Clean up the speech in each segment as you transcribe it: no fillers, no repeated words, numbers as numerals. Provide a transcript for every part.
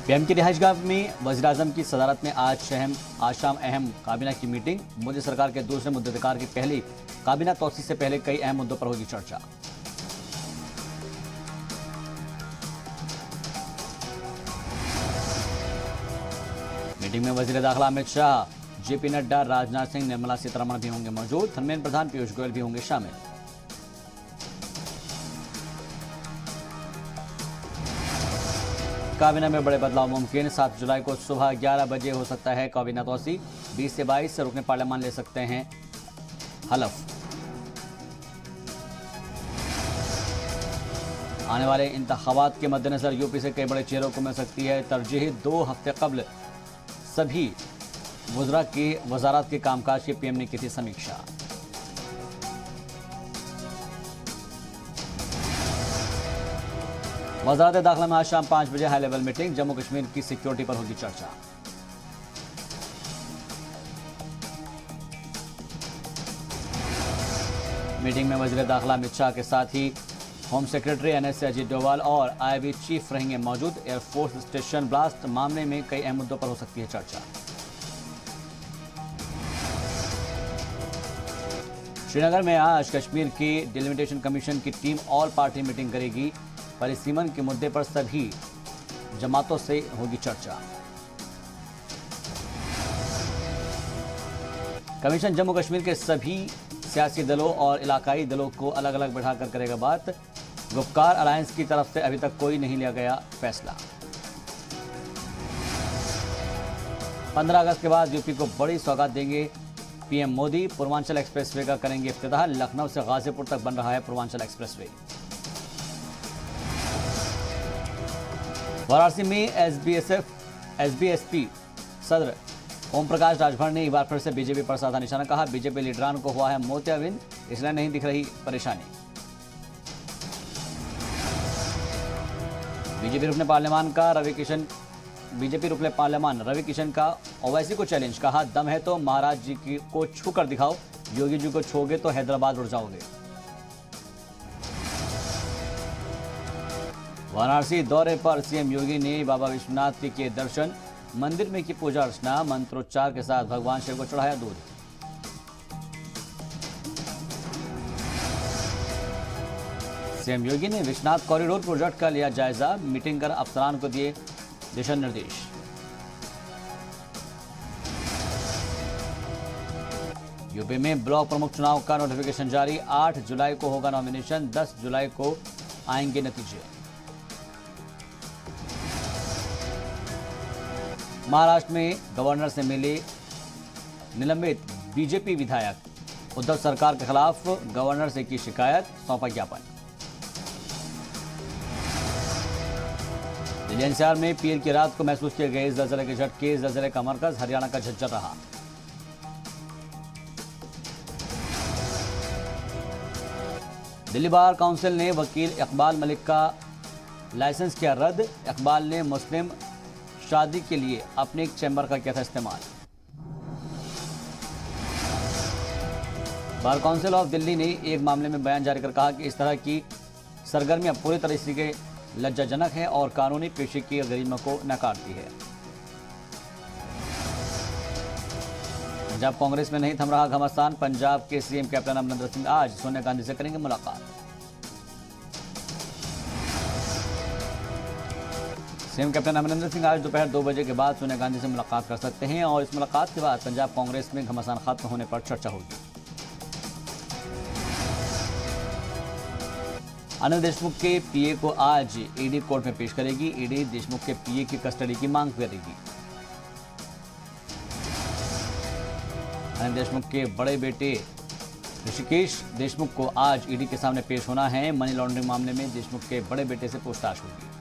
PM की रिहाइशगाह में वज़ीर-ए-आज़म की सदारत में आज शाम अहम काबीना की मीटिंग। मोदी सरकार के दूसरे मुद्दतकार की पहली काबीना तौसीर से पहले कई अहम मुद्दों पर होगी चर्चा। मीटिंग में वज़ीर दाखिला अमित शाह, जेपी नड्डा, राजनाथ सिंह, निर्मला सीतारमण भी होंगे मौजूद। धर्मेंद्र प्रधान, पीयूष गोयल भी होंगे शामिल। काबीना में बड़े बदलाव मुमकिन। 7 जुलाई को सुबह 11 बजे हो सकता है काबीना तौसीर। 20 से 22 रुकने पार्लियामान ले सकते हैं हलफ। आने वाले इंतखाबात के मद्देनजर यूपी से कई बड़े चेहरों को मिल सकती है तरजीह। 2 हफ्ते कबल सभी वज़रा की वजारत के कामकाज की पीएम ने की थी समीक्षा। वज़ारत दाखिला में आज शाम 5 बजे high level meeting. Jammu Kashmir की सिक्योरिटी पर होगी चर्चा। मीटिंग में वज़ीर दाखिला अमित शाह के साथ ही home secretary NSA Ajit Doval और आईबी चीफ रहेंगे मौजूद। एयरफोर्स स्टेशन ब्लास्ट मामले में कई अहम मुद्दों पर हो सकती है चर्चा। श्रीनगर में आज कश्मीर की डिलिमिटेशन कमीशन की टीम ऑल पार्टी मीटिंग करेगी। परिसीमन के मुद्दे पर सभी जमातों से होगी चर्चा। कमीशन जम्मू कश्मीर के सभी सियासी दलों और इलाकाई दलों को अलग अलग बैठाकर करेगा बात। गुपकार अलायंस की तरफ से अभी तक कोई नहीं लिया गया फैसला। 15 अगस्त के बाद यूपी को बड़ी सौगात देंगे पीएम मोदी। पूर्वांचल एक्सप्रेसवे का करेंगे इफ्तिताह। लखनऊ से गाजीपुर तक बन रहा है पूर्वांचल एक्सप्रेसवे। वाराणसी में एसबीएसपी सदर ओम प्रकाश राजभर ने एक बार फिर से बीजेपी पर साधा निशाना। कहा, बीजेपी लीडरान को हुआ है मोतियाबिंद, इसलिए नहीं दिख रही परेशानी। बीजेपी रुकने पार्लियामान रवि किशन का ओवैसी को चैलेंज। कहा, दम है तो महाराज जी को छू कर दिखाओ, योगी जी को छोगे तो हैदराबाद उड़ जाओगे। वाराणसी दौरे पर सीएम योगी ने बाबा विश्वनाथ के किए दर्शन। मंदिर में की पूजा अर्चना, मंत्रोच्चार के साथ भगवान शिव को चढ़ाया दूध। सीएम योगी ने विश्वनाथ कॉरिडोर प्रोजेक्ट का लिया जायजा। मीटिंग कर अफसरान को दिए दिशा निर्देश। यूपी में ब्लॉक प्रमुख चुनाव का नोटिफिकेशन जारी। 8 जुलाई को होगा नॉमिनेशन, 10 जुलाई को आएंगे नतीजे। महाराष्ट्र में गवर्नर से मिले निलंबित बीजेपी विधायक। उद्धव सरकार के खिलाफ गवर्नर से की शिकायत, सौंपा ज्ञापन। दिल्ली एनसीआर में पीर की रात को महसूस किए गए ज़लज़ले के झटके। ज़लज़ले का मरकज हरियाणा का झज्जर रहा। दिल्ली बार काउंसिल ने वकील इकबाल मलिक का लाइसेंस किया रद्द। इकबाल ने मुस्लिम शादी के लिए अपने एक चैम्बर का किया था इस्तेमाल। बार काउंसिल ऑफ दिल्ली ने एक मामले में बयान जारी कर कहा कि इस तरह की सरगर्मियां पूरी तरह से लज्जाजनक है और कानूनी पेशे की गरिमा को नकारती है। पंजाब कांग्रेस में नहीं थम रहा घमासान। पंजाब के सीएम कैप्टन अमरिंदर सिंह आज सोनिया गांधी से करेंगे मुलाकात। सीएम कैप्टन अमरिंदर सिंह आज दोपहर 2 बजे के बाद सोनिया गांधी से मुलाकात कर सकते हैं और इस मुलाकात के बाद पंजाब कांग्रेस में घमासान खत्म होने पर चर्चा होगी। अनिल देशमुख के पीए को आज ईडी कोर्ट में पेश करेगी। ईडी देशमुख के पीए की कस्टडी की मांग करेगी। अनिल देशमुख के बड़े बेटे ऋषिकेश देशमुख को आज ईडी के सामने पेश होना है। मनी लॉन्ड्रिंग मामले में देशमुख के बड़े बेटे से पूछताछ होगी।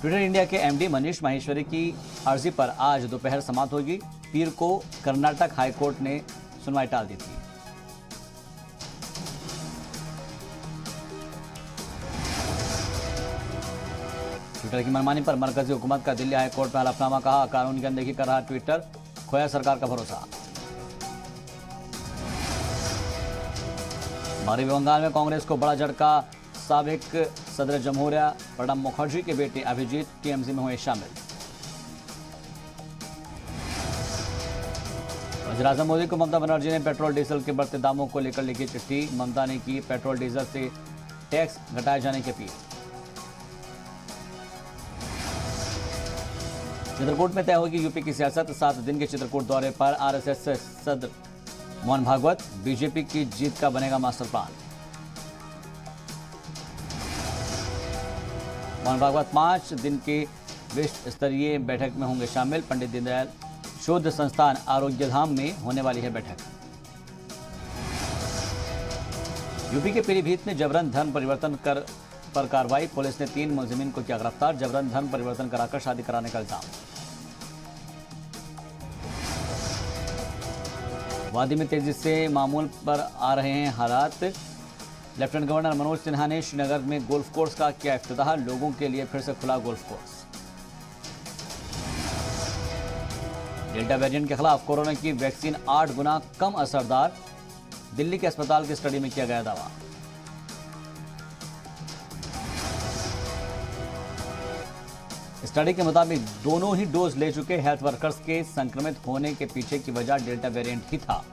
ट्विटर इंडिया के एमडी मनीष माहेश्वरी की अर्जी पर आज दोपहर समाप्त होगी। पीर को कर्नाटक हाईकोर्ट ने सुनवाई टाल दी थी। ट्विटर की मनमानी पर मरकजी हुकूमत का दिल्ली हाईकोर्ट में हलफनामा। कहा, कानून की अनदेखी कर रहा ट्विटर, खोया सरकार का भरोसा। मगरबी बंगाल में कांग्रेस को बड़ा झटका। साबिक सदर जमहूरिया प्रणब मुखर्जी के बेटे अभिजीत टीएमसी में हुए शामिल। वज़ीर-ए-आज़म मोदी को ममता बनर्जी ने पेट्रोल डीजल के बढ़ते दामों को लेकर लिखी चिट्ठी। ममता ने की पेट्रोल डीजल से टैक्स घटाए जाने की अपील। चित्रकूट में तय होगी यूपी की सियासत। 7 दिन के चित्रकूट दौरे पर आरएसएस सदर मोहन भागवत। बीजेपी की जीत का बनेगा मास्टर प्लान। मोहन भागवत 5 दिन की विश्व स्तरीय बैठक में होंगे शामिल। पंडित दीनदयाल शोध संस्थान आरोग्य धाम में होने वाली है बैठक। यूपी के पीलीभीत में जबरन धर्म परिवर्तन पर कार्रवाई। पुलिस ने 3 मुलजिमीन को किया गिरफ्तार। जबरन धर्म परिवर्तन कराकर शादी कराने का इल्जाम। वादी में तेजी से मामूल पर आ रहे हैं हालात। लेफ्टिनेंट गवर्नर मनोज सिन्हा ने श्रीनगर में गोल्फ कोर्स का किया इफ्तिताह। लोगों के लिए फिर से खुला गोल्फ कोर्स। डेल्टा वेरिएंट के खिलाफ कोरोना की वैक्सीन 8 गुना कम असरदार। दिल्ली के अस्पताल की स्टडी में किया गया दावा। स्टडी के मुताबिक दोनों ही डोज ले चुके हेल्थ वर्कर्स के संक्रमित होने के पीछे की वजह डेल्टा वेरिएंट ही था।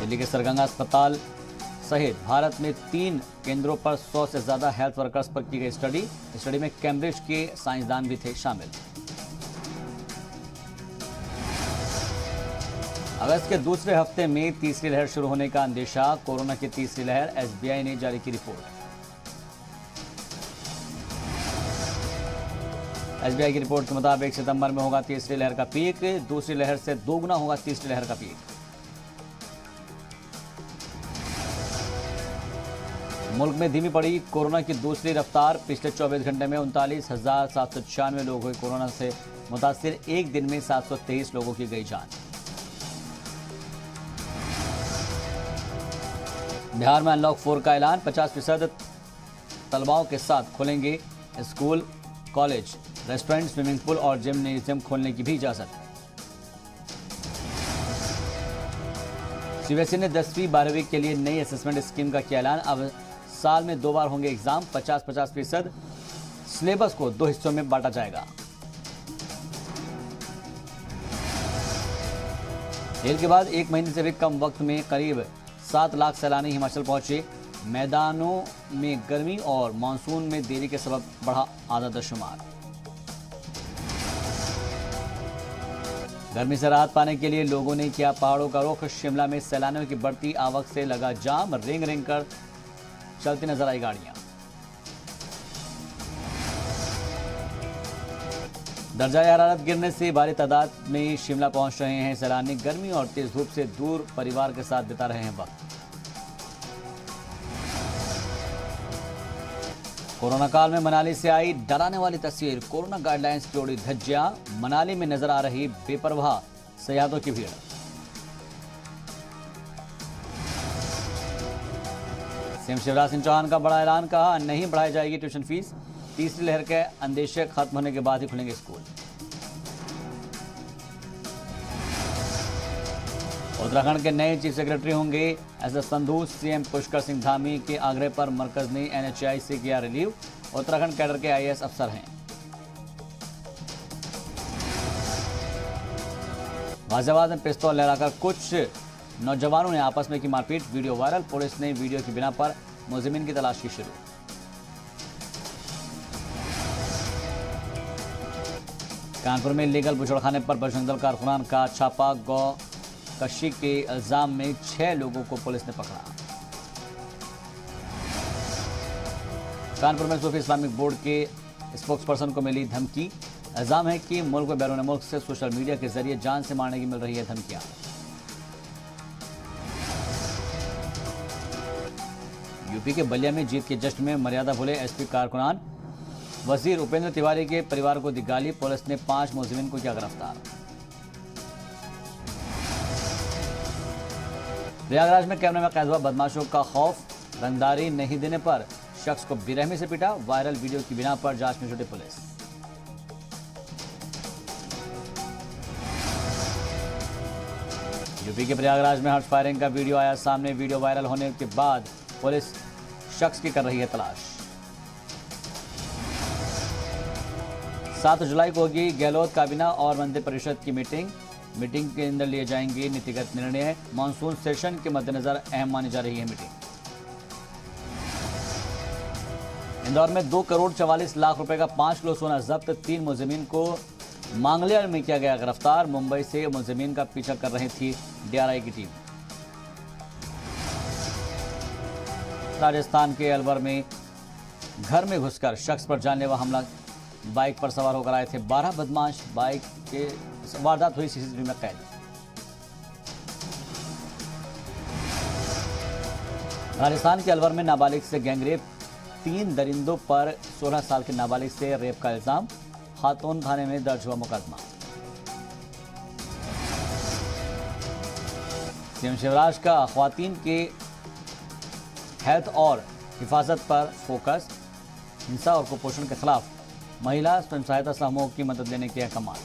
दिल्ली के सरगंगा अस्पताल सहित भारत में 3 केंद्रों पर 100 से ज्यादा हेल्थ वर्कर्स पर की गई स्टडी में कैम्ब्रिज के साइंसदान भी थे शामिल। अगस्त के दूसरे हफ्ते में तीसरी लहर शुरू होने का अंदेशा। कोरोना की तीसरी लहर, एसबीआई ने जारी की रिपोर्ट। एसबीआई की रिपोर्ट के मुताबिक सितंबर में होगा तीसरी लहर का पीक। दूसरी लहर से 2 गुना होगा तीसरी लहर का पीक। मुल्क में धीमी पड़ी कोरोना की दूसरी रफ्तार। पिछले 24 घंटे में 39,796 लोग हुए कोरोना से मुतासिर। एक दिन में 723 लोगों की गई जान। बिहार में अनलॉक 4 का ऐलान। 50% तलबाओं के साथ खुलेंगे school, college, restaurant, swimming pool और जिम्नेशियम खोलने की भी इजाजत। सीबीएसई ने 10वीं 12वीं के लिए नई असेसमेंट स्कीम का किया ऐलान। अब साल में 2 बार होंगे एग्जाम। 50-50% सिलेबस को 2 हिस्सों में बांटा जाएगा। खेल के बाद 1 महीने से भी कम वक्त में करीब 7 लाख सैलानी हिमाचल पहुंचे। मैदानों में गर्मी और मानसून में देरी के सबब बढ़ा आदादशुमार। गर्मी से राहत पाने के लिए लोगों ने किया पहाड़ों का रुख। शिमला में सैलानियों की बढ़ती आवक से लगा जाम। रेंग रेंग कर चलती नजर आई गाड़ियां। दर्जा हरारत गिरने से भारी तादाद में शिमला पहुंच रहे हैं सैलानी। गर्मी और तेज धूप से दूर परिवार के साथ बिता रहे हैं वक्त। कोरोना काल में मनाली से आई डराने वाली तस्वीर। कोरोना गाइडलाइंस की उड़ी धज्जियां। मनाली में नजर आ रही बेपरवाह सयाहों की भीड़। सीएम शिवराज सिंह चौहान का बड़ा ऐलान। कहा नहीं बढ़ाई जाएगी ट्यूशन फीस। तीसरी लहर के अंदेशे खत्म होने के बाद ही खुलेंगे स्कूल। उत्तराखंड के नए चीफ सेक्रेटरी होंगे एसएस संधू। सीएम पुष्कर सिंह धामी के आग्रह पर मरकज ने एनएचएआई से किया रिलीव। उत्तराखंड कैडर के आईएएस अफसर हैं। गाजियाबाद में पिस्तौल लहराकर कुछ नौजवानों ने आपस में की मारपीट। Video viral. पुलिस ने वीडियो की बिना पर मुलजिमीन की तलाश की शुरू। कानपुर में इलीगल बुछड़खाने पर बजरंग दल कारकुनान का छापा। गौ कशी के इल्जाम में 6 लोगों को पुलिस ने पकड़ा। कानपुर में सूफी इस्लामिक बोर्ड के स्पोक्सपर्सन को मिली धमकी। इल्जाम है कि मुल्क व बैरून मुल्क से सोशल मीडिया के जरिए जान से मारने की मिल रही है धमकियां। यूपी के बलिया में जीत के जश्न में मर्यादा भूले एसपी कारकुनान। वजीर उपेंद्र तिवारी के परिवार को दी गाली। पुलिस ने 5 मुलजिमीन को किया गिरफ्तार। प्रयागराज में कैमरे में कैद हुआ बदमाशों का खौफ। रंगदारी नहीं देने पर शख्स को बेरहमी से पीटा। वायरल वीडियो की बिना पर जांच में जुटी पुलिस। यूपी के प्रयागराज में हर्ष फायरिंग का वीडियो आया सामने। वीडियो वायरल होने के बाद पुलिस शख्स की कर रही है तलाश। 7 जुलाई को होगी गहलोत काबीना और मंत्रि परिषद की मीटिंग के अंदर लिए जाएंगे नीतिगत निर्णय। मानसून सेशन के मद्देनजर अहम मानी जा रही है मीटिंग। इंदौर में 2 करोड़ 44 लाख रुपए का 5 किलो सोना जब्त। 3 मुलजिमीन को मांगलिया में किया गया गिरफ्तार। मुंबई से मुलजिमीन का पीछा कर रही थी डीआरआई की टीम। राजस्थान के अलवर में घर में घुसकर शख्स पर जानलेवा हमला। बाइक पर सवार होकर आए थे 12 बदमाश। बाइक के वारदात हुई सीसीटीवी में कैद। राजस्थान के अलवर में नाबालिग से गैंगरेप। 3 दरिंदों पर 16 साल के नाबालिग से रेप का इल्जाम। खातून थाने में दर्ज हुआ मुकदमा। सीएम शिवराज का ख्वातीन के हेल्थ और हिफाजत पर फोकस। हिंसा और कुपोषण के खिलाफ महिला स्वयं सहायता समूह की मदद लेने की है कमान।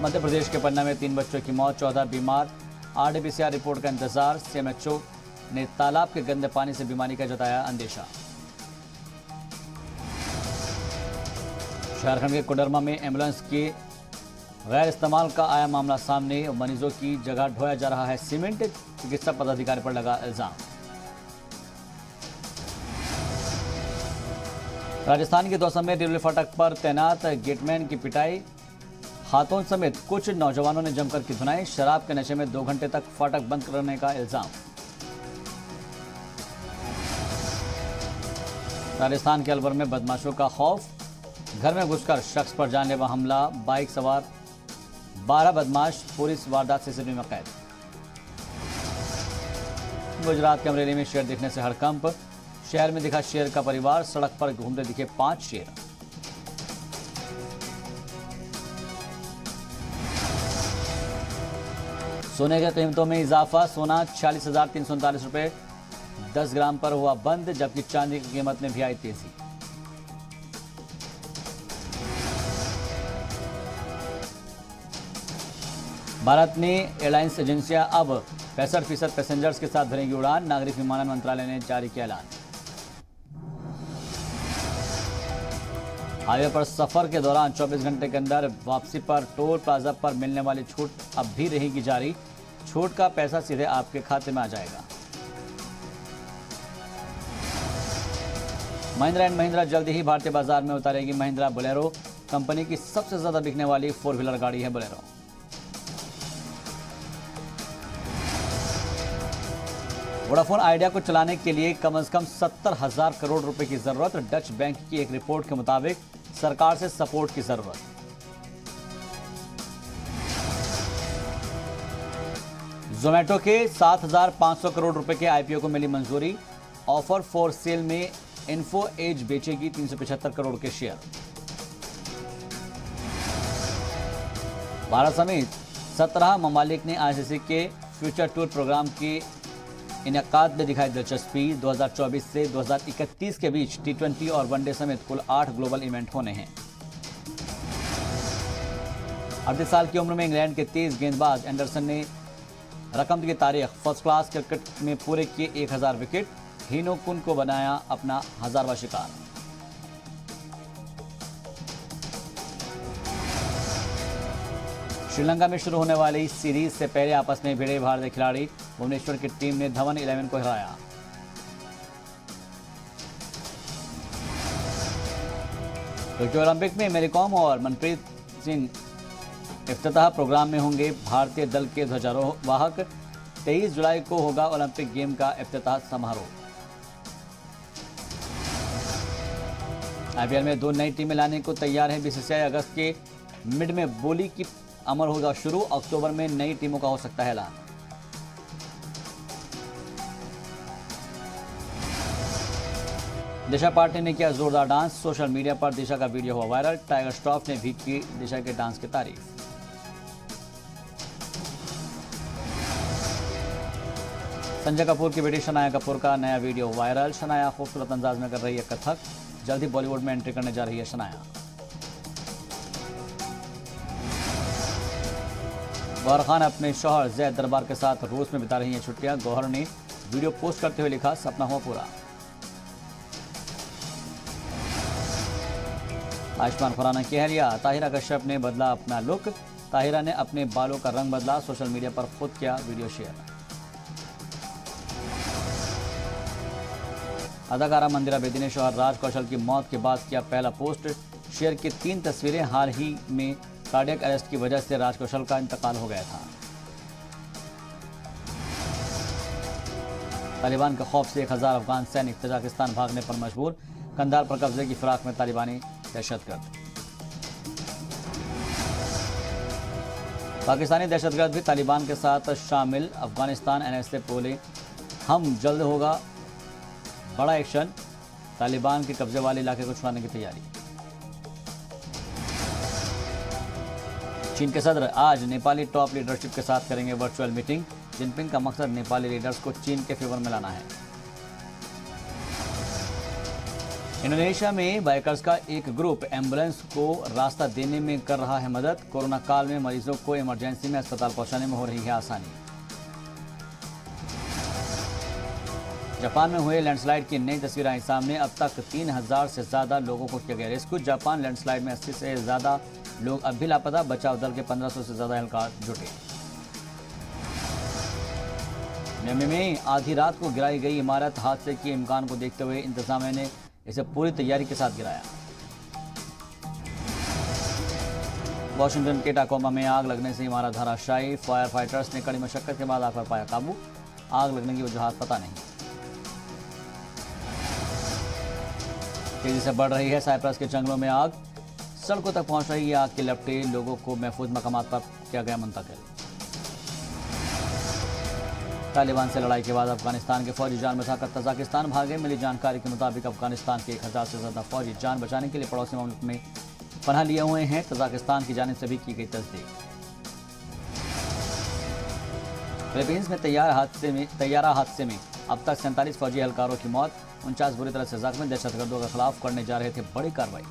मध्य प्रदेश के पन्ना में 3 बच्चों की मौत, 14 बीमार। आरटीपीसीआर रिपोर्ट का इंतजार। सीएमएचओ ने तालाब के गंदे पानी से बीमारी का जताया अंदेशा। झारखंड के कोडरमा में एम्बुलेंस के गैर इस्तेमाल का आया मामला सामने। मरीजों की जगह ढोया जा रहा है सीमेंट। चिकित्सा पदाधिकारी पर लगा इल्जाम। राजस्थान के दौसा में रेलवे फाटक पर तैनात गेटमैन की पिटाई। हाथों समेत कुछ नौजवानों ने जमकर की धुनाई। शराब के नशे में 2 घंटे तक फाटक बंद करने का इल्जाम। राजस्थान के अलवर में बदमाशों का खौफ। घर में घुसकर शख्स पर जानलेवा हमला। बाइक सवार 12 बदमाश। पुलिस वारदात सीसीटीवी में कैद। गुजरात के अमरेली में शेर दिखने से हड़कंप। शहर में दिखा शेर का परिवार। सड़क पर घूमते दिखे 5 शेर। सोने की कीमतों में इजाफा। सोना 46,339 रुपए 10 ग्राम पर हुआ बंद, जबकि चांदी की कीमत में भी आई तेजी। भारत ने एयरलाइंस एजेंसियां अब 65% पैसेंजर्स के साथ भरेंगी उड़ान। नागरिक विमानन मंत्रालय ने जारी किया ऐलान। हाईवे पर सफर के दौरान 24 घंटे के अंदर वापसी पर टोल प्लाजा पर मिलने वाली छूट अब भी रहेगी जारी। छूट का पैसा सीधे आपके खाते में आ जाएगा। महिंद्रा एंड महिंद्रा जल्दी ही भारतीय बाजार में उतारेगी महिंद्रा बोलेरो। कंपनी की सबसे ज्यादा बिकने वाली 4 व्हीलर गाड़ी है बोलेरो। वोडाफोन आइडिया को चलाने के लिए कम से कम 70,000 करोड़ रुपए की जरूरत। डच बैंक की एक रिपोर्ट के मुताबिक सरकार से सपोर्ट की जरूरत। जोमेटो के 7,500 करोड़ रुपए के आईपीओ को मिली मंजूरी। ऑफर फॉर सेल में इन्फो एज बेचेगी 375 करोड़ के शेयर। भारत समेत 17 ममालिक ने आईसीसी के फ्यूचर टूर प्रोग्राम के इनेकाद में दिखाई दिलचस्पी। 2024 से 2031 के बीच T20 और वनडे समेत कुल 8 ग्लोबल इवेंट होने हैं। 38 साल की उम्र में इंग्लैंड के तेज गेंदबाज एंडरसन ने रकम की तारीख। फर्स्ट क्लास क्रिकेट में पूरे किए 1000 विकेट। हीनो कुन को बनाया अपना 1000वां शिकार। श्रीलंका में शुरू होने वाली सीरीज से पहले आपस में भिड़े भारतीय खिलाड़ी। भुवनेश्वर की टीम ने धवन 11 को हराया। टोक्यो ओलंपिक में मेरी कॉम और मनप्रीत सिंह इफ्तिताह प्रोग्राम में होंगे भारतीय दल के ध्वजारोहक। 23 जुलाई को होगा ओलंपिक गेम का इफ्तिताह समारोह। आईपीएल में 2 नई टीमें लाने को तैयार है बीसीसीआई। अगस्त के मिड में बोली की अमल होगा शुरू। अक्टूबर में नई टीमों का हो सकता है ऐलान। दिशा पाटिल ने किया जोरदार डांस। सोशल मीडिया पर दिशा का वीडियो हुआ वायरल। टाइगर श्रॉफ ने भी की दिशा के डांस की तारीफ। संजय कपूर की बेटी शनाया कपूर का नया वीडियो वायरल। शनाया खूबसूरत अंदाज में कर रही है कथक। जल्द ही बॉलीवुड में एंट्री करने जा रही है शनाया। गौहर खान अपने शौहर जैद दरबार के साथ रूस में बिता रही हैं छुट्टियां। गौहर ने वीडियो पोस्ट करते हुए लिखा, सपना हुआ पूरा। आयुष्मान खुराना की अहलिया ताहिरा कश्यप ने बदला अपना लुक। ताहिरा ने अपने बालों का रंग बदला, सोशल मीडिया पर खुद किया वीडियो शेयर। अदाकारा मंदिरा बेदी ने शौहर राज कौशल की मौत के बाद किया पहला पोस्ट। शेयर की 3 तस्वीरें। हाल ही में कार्डियक अरेस्ट की वजह से राज कौशल का इंतकाल हो गया था। तालिबान के खौफ से 1000 अफगान सैनिक तजाकिस्तान भागने पर मजबूर। कंधार पर कब्जे की फिराक में तालिबानी दहशतगर्द। पाकिस्तानी दहशतगर्द भी तालिबान के साथ शामिल। अफगानिस्तान एनएसए बोले, हम जल्द होगा बड़ा एक्शन। तालिबान के कब्जे वाले इलाके को छुड़ाने की तैयारी। चीन के सदर आज नेपाली टॉप लीडरशिप के साथ करेंगे वर्चुअल मीटिंग। जिनपिंग का मकसद नेपाली लीडर्स को चीन के फेवर में लाना है। इंडोनेशिया में बाइकर्स का एक ग्रुप एम्बुलेंस को रास्ता देने में कर रहा है मदद। कोरोना काल में मरीजों को इमरजेंसी में अस्पताल पहुंचाने में हो रही है आसानी। जापान में हुए लैंडस्लाइड की नई तस्वीरें आई सामने। अब तक 3000 से ज्यादा लोगों को किया गया रेस्क्यू। जापान लैंडस्लाइड में 80 से ज्यादा लोग अब भी लापता। बचाव दल के 1500 से ज्यादा एहलकार जुटे। म्यांमार में आधी रात को गिराई गई इमारत। हादसे के इम्कान को देखते हुए इंतजामिया ने इसे पूरी तैयारी के साथ गिराया। वॉशिंगटन के टाकोमा में आग लगने से इमारत धराशायी। फायर फाइटर्स ने कड़ी मशक्कत के बाद आग पर पाया काबू। आग लगने की वजूहात पता नहीं। तेजी से बढ़ रही है साइप्रस के जंगलों में आग। सड़कों तक पहुंच रही है आग की लपटें। लोगों को महफूज मकामात पर किया गया मुंतकिल। तालिबान से लड़ाई के बाद अफगानिस्तान के फौजी जान बचाकर तजाकिस्तान भागे। मिली जानकारी के मुताबिक अफगानिस्तान के 1000 से ज्यादा फौजी जान बचाने के लिए पड़ोसी मुल्क में पनाह लिए हुए हैं। तजाकिस्तान की जानिब से भी की गई तस्दीक। फिलीपींस में तैयारा हादसे में अब तक 47 फौजी एहलकारों की मौत। 49 बुरी तरह से जख्मी। दहशतगर्दों के खिलाफ करने जा रहे थे बड़ी कार्रवाई।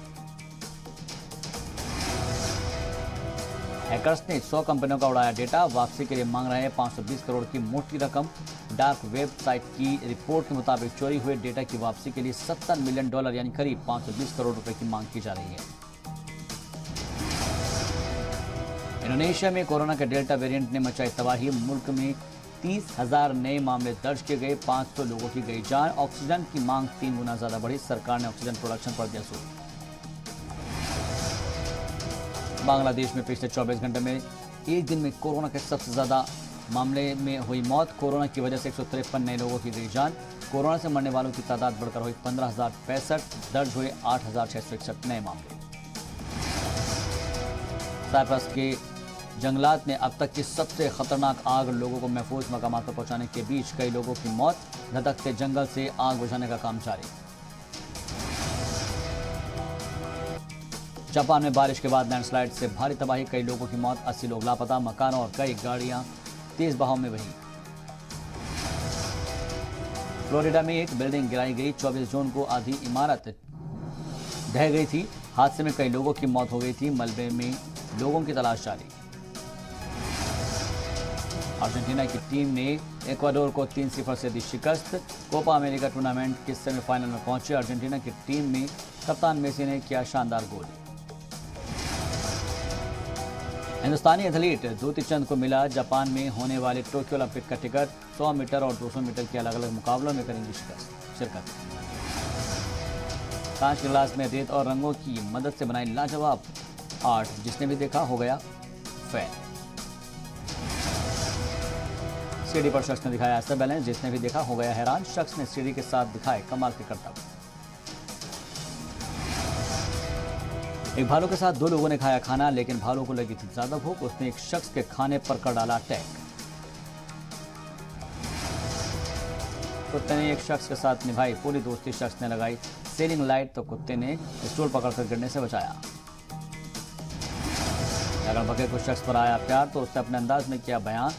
हैकर्स ने 100 कंपनियों का उड़ाया डेटा। वापसी के लिए मांग रहे हैं 520 करोड़ की मोटी रकम। डार्क वेब साइट की रिपोर्ट के मुताबिक चोरी हुए डेटा की वापसी के लिए $70 मिलियन यानी करीब 520 करोड़ रुपए की मांग की जा रही है। इंडोनेशिया में कोरोना के डेल्टा वेरिएंट ने मचाई तबाही। मुल्क में 30,000 नए मामले दर्ज किए गए। 500 लोगों की गई जान। ऑक्सीजन की मांग 3 गुना ज्यादा बढ़ी। सरकार ने ऑक्सीजन प्रोडक्शन पर दिया जोर। बांग्लादेश में पिछले 24 घंटे में एक दिन में कोरोना के सबसे ज्यादा मामले में हुई मौत। कोरोना की वजह से 153 नए लोगों की गई जान। कोरोना से मरने वालों की तादाद बढ़कर हुई 15,065। दर्ज हुए 8,661 नए मामले। साइप्रस के जंगलात में अब तक की सबसे खतरनाक आग। लोगों को महफूज मकामात पर पहुंचाने के बीच कई लोगों की मौत। धधकते जंगल से आग बुझाने का काम जारी। जापान में बारिश के बाद लैंडस्लाइड से भारी तबाही। कई लोगों की मौत। 80 लोग लापता। मकानों और कई गाड़ियां तेज बहाव में बही। फ्लोरिडा में एक बिल्डिंग गिराई गई। 24 जून को आधी इमारत ढह गई थी। हादसे में कई लोगों की मौत हो गई थी। मलबे में लोगों की तलाश जारी। अर्जेंटीना की टीम ने इक्वाडोर को 3-0 से दी शिकस्त। कोपा अमेरिका टूर्नामेंट के सेमीफाइनल में पहुंचे अर्जेंटीना की टीम में कप्तान मेसी ने किया शानदार गोल। हिंदुस्तानी एथलीट द्युति चंद को मिला जापान में होने वाले टोक्यो ओलंपिक का टिकट। 100 मीटर और 200 मीटर के अलग अलग मुकाबलों में करेंगी शिरकत। कांच के गिलास में रेत और रंगों की मदद से बनाई लाजवाब आर्ट। जिसने भी देखा हो गया फैन। सीढ़ी पर शख्स ने दिखाया ऐसा बैलेंस। जिसने भी देखा हो गया हैरान। शख्स ने सीढ़ी के साथ दिखाए कमाल के करतब। एक भालू के साथ 2 लोगों ने खाया खाना, लेकिन भालू को लगी थी ज्यादा भूख। उसने एक शख्स के खाने पर कर डाला अटैक। कुत्ते ने एक शख्स के साथ निभाई पूरी दोस्ती। शख्स ने लगाई सेलिंग लाइट तो कुत्ते ने स्टूल पकड़कर गिरने से बचाया। लगड़बगे को शख्स पर आया प्यार तो उसने अपने अंदाज में किया बयान।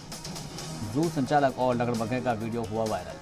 जू संचालक और लगड़बगे का वीडियो हुआ वायरल।